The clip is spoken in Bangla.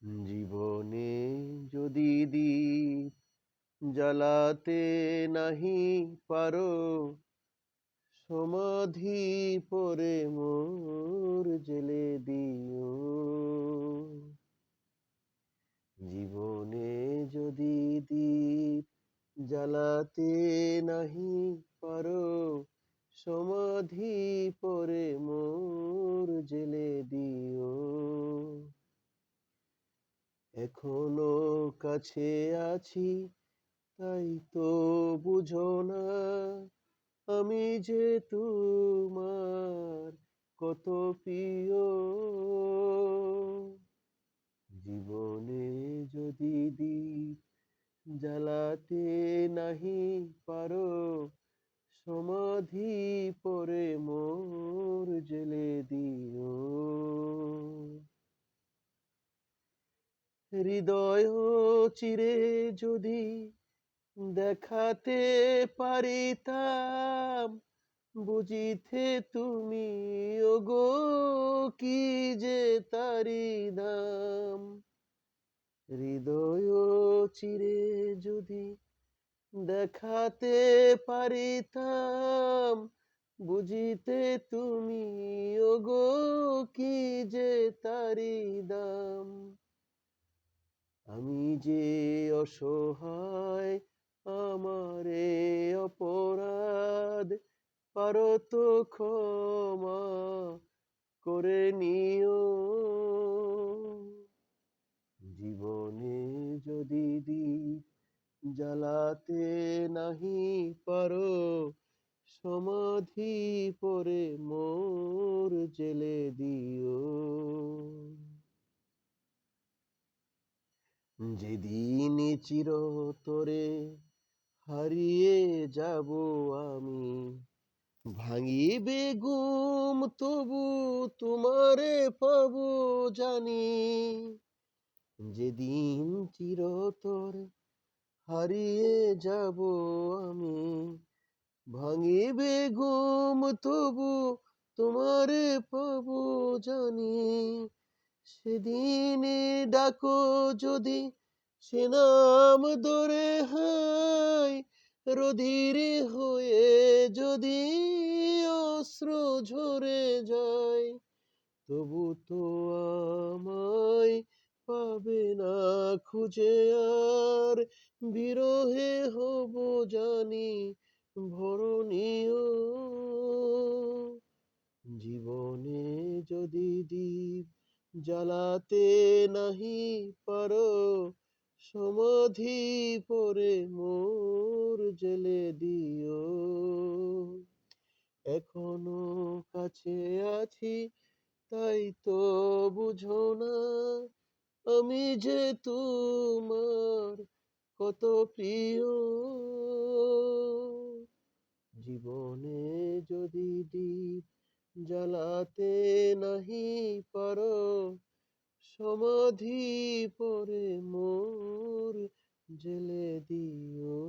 জীবনে যদি দীপ জ্বালাতে নাহি পারো, সমাধি পরে মোর জেলে দিও। জীবনে যদি দীপ জ্বালাতে নাহি পারো, সমাধি পরে মোর জেলে দিও। এখনো কাছে আছি তাই তো বুঝো না, আমি যে তোমার কত প্রিয়। জীবনে যদি দীপ জ্বালাতে নাহি পারো, সমাধি পরে মোর জেলে দিও। হৃদয় চিরে যদি দেখাতে পারিতাম, বুঝিতে তুমি ওগো কি যে তারি দাম। হৃদয় চিরে যদি দেখাতে পারিতাম, বুঝিতে তুমি ওগো কি যে তারি দাম। আমি যে অসহায়, আমারে অপরাধ পারো তো ক্ষমা করে নিও। জীবনে যদি দীপ জ্বালাতে নাহি পারো, সমাধি পরে মোর জেলে দিও। যেদিন চিরতরে হারিয়ে যাব আমি, ভাঙিবে ঘুম তবু তোমারে পাবো জানি। যেদিন চিরতরে হারিয়ে যাব আমি, ভাঙিবে ঘুম তবু তোমারে পাবো জানি। সেদিনে ডাকো যদি, সে নাম ধরে হাই, রধিরে হয়ে যদি অশ্রু ঝরে যায়, তবু তো আমায় পাবে না খুঁজে আর, বিরহে হব জানি ভরণীয়। জীবনে যদি দীপ জ্বালাতে নাহি পারো, সমাধি পরে মোর জেলে দিও। এখনো কাছে আছি তাই তো বুঝো না, আমি যে তোমার কত প্রিয়। জীবনে যদি দীপ জ্বালাতে নাহি পারো, সমাধি পরে মোর জেলে দিও।